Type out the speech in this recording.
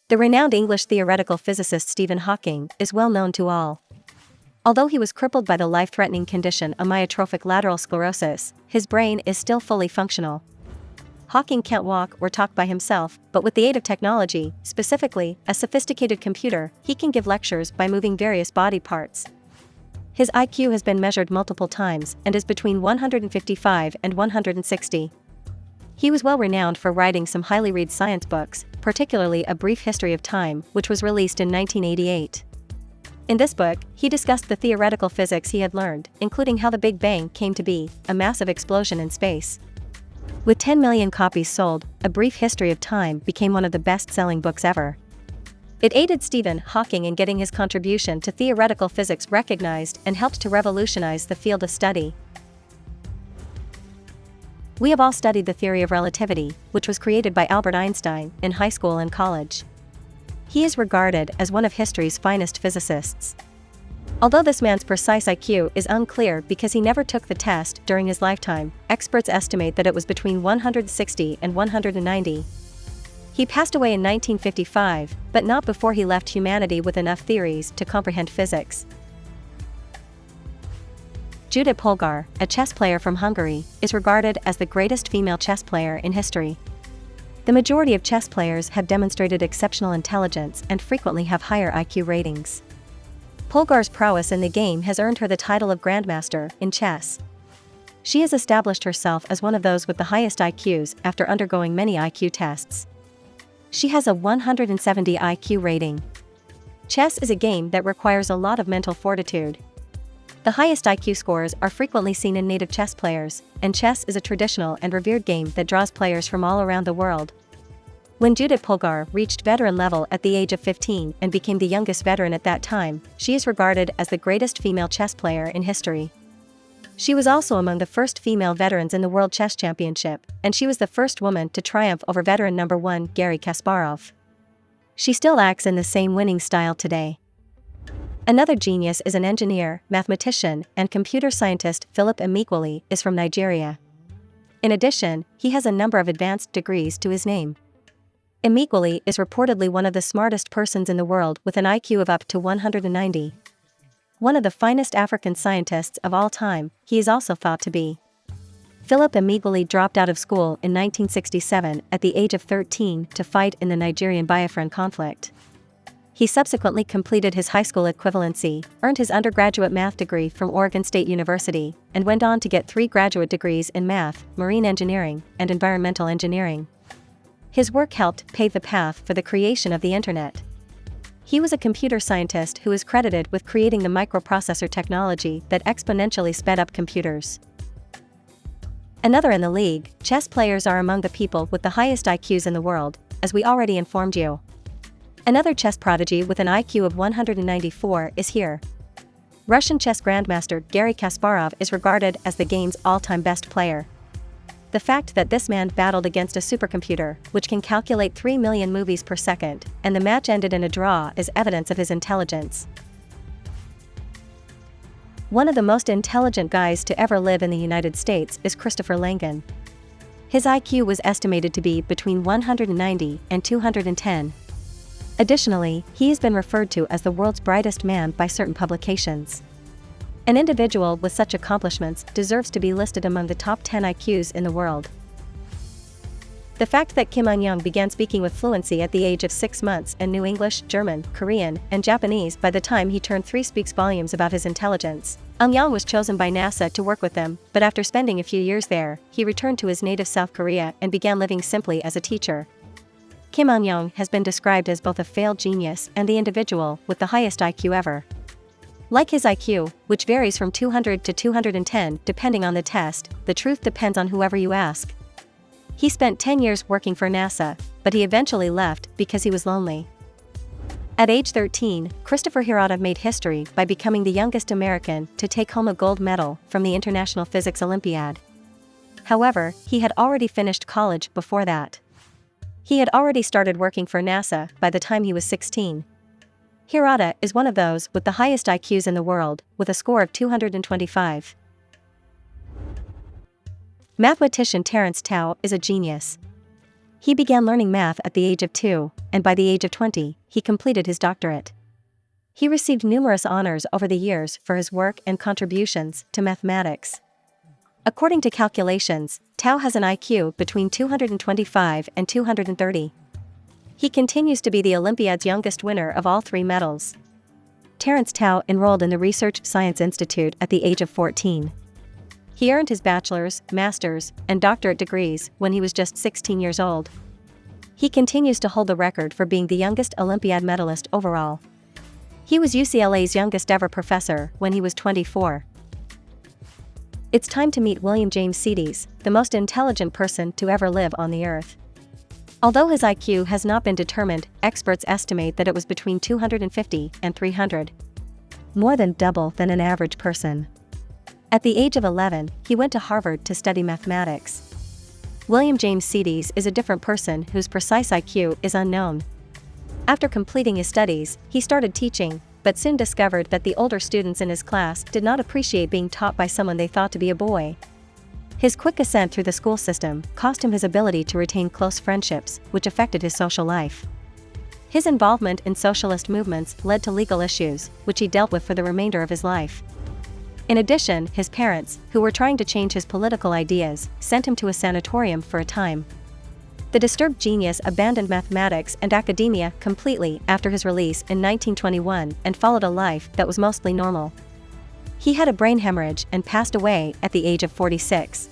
The renowned English theoretical physicist Stephen Hawking is well known to all. Although he was crippled by the life-threatening condition amyotrophic lateral sclerosis, his brain is still fully functional. Hawking can't walk or talk by himself, but with the aid of technology, specifically a sophisticated computer, he can give lectures by moving various body parts. His IQ has been measured multiple times and is between 155 and 160. He was well renowned for writing some highly read science books, particularly A Brief History of Time, which was released in 1988. In this book, he discussed the theoretical physics he had learned, including how the Big Bang came to be, a massive explosion in space. With 10 million copies sold, A Brief History of Time became one of the best-selling books ever. It aided Stephen Hawking in getting his contribution to theoretical physics recognized and helped to revolutionize the field of study. We have all studied the theory of relativity, which was created by Albert Einstein in high school and college. He is regarded as one of history's finest physicists. Although this man's precise IQ is unclear because he never took the test during his lifetime, experts estimate that it was between 160 and 190. He passed away in 1955, but not before he left humanity with enough theories to comprehend physics. Judith Polgar, a chess player from Hungary, is regarded as the greatest female chess player in history. The majority of chess players have demonstrated exceptional intelligence and frequently have higher IQ ratings. Polgar's prowess in the game has earned her the title of Grandmaster in chess. She has established herself as one of those with the highest IQs after undergoing many IQ tests. She has a 170 IQ rating. Chess is a game that requires a lot of mental fortitude. The highest IQ scores are frequently seen in native chess players, and chess is a traditional and revered game that draws players from all around the world. When Judith Polgar reached veteran level at the age of 15 and became the youngest veteran at that time, she is regarded as the greatest female chess player in history. She was also among the first female veterans in the World Chess Championship, and she was the first woman to triumph over veteran number 1 Garry Kasparov. She still acts in the same winning style today. Another genius is an engineer, mathematician, and computer scientist. Philip Emeagwali is from Nigeria. In addition, he has a number of advanced degrees to his name. Emeagwali is reportedly one of the smartest persons in the world with an IQ of up to 190. One of the finest African scientists of all time, he is also thought to be. Philip Emeagwali dropped out of school in 1967 at the age of 13 to fight in the Nigerian Biafran conflict. He subsequently completed his high school equivalency, earned his undergraduate math degree from Oregon State University, and went on to get 3 graduate degrees in math, marine engineering, and environmental engineering. His work helped pave the path for the creation of the Internet. He was a computer scientist who is credited with creating the microprocessor technology that exponentially sped up computers. Another in the league, chess players are among the people with the highest IQs in the world, as we already informed you. Another chess prodigy with an IQ of 194 is here. Russian chess grandmaster Garry Kasparov is regarded as the game's all-time best player. The fact that this man battled against a supercomputer, which can calculate 3 million movies per second, and the match ended in a draw is evidence of his intelligence. One of the most intelligent guys to ever live in the United States is Christopher Langan. His IQ was estimated to be between 190 and 210. Additionally, he has been referred to as the world's brightest man by certain publications. An individual with such accomplishments deserves to be listed among the top 10 IQs in the world. The fact that Kim Un-young began speaking with fluency at the age of 6 months and knew English, German, Korean, and Japanese by the time he turned 3 speaks volumes about his intelligence. Un-young was chosen by NASA to work with them, but after spending a few years there, he returned to his native South Korea and began living simply as a teacher. Kim Un-young has been described as both a failed genius and the individual with the highest IQ ever. Like his IQ, which varies from 200 to 210 depending on the test, the truth depends on whoever you ask. He spent 10 years working for NASA, but he eventually left because he was lonely. At age 13, Christopher Hirata made history by becoming the youngest American to take home a gold medal from the International Physics Olympiad. However, he had already finished college before that. He had already started working for NASA by the time he was 16. Hirata is one of those with the highest IQs in the world, with a score of 225. Mathematician Terence Tao is a genius. He began learning math at the age of 2, and by the age of 20, he completed his doctorate. He received numerous honors over the years for his work and contributions to mathematics. According to calculations, Tao has an IQ between 225 and 230. He continues to be the Olympiad's youngest winner of all 3 medals. Terence Tao enrolled in the Research Science Institute at the age of 14. He earned his bachelor's, master's, and doctorate degrees when he was just 16 years old. He continues to hold the record for being the youngest Olympiad medalist overall. He was UCLA's youngest ever professor when he was 24. It's time to meet William James Sidis, the most intelligent person to ever live on the earth. Although his IQ has not been determined, experts estimate that it was between 250 and 300. More than double than an average person. At the age of 11, he went to Harvard to study mathematics. William James Sidis is a different person whose precise IQ is unknown. After completing his studies, he started teaching, but soon discovered that the older students in his class did not appreciate being taught by someone they thought to be a boy. His quick ascent through the school system cost him his ability to retain close friendships, which affected his social life. His involvement in socialist movements led to legal issues, which he dealt with for the remainder of his life. In addition, his parents, who were trying to change his political ideas, sent him to a sanatorium for a time. The disturbed genius abandoned mathematics and academia completely after his release in 1921 and followed a life that was mostly normal. He had a brain hemorrhage and passed away at the age of 46.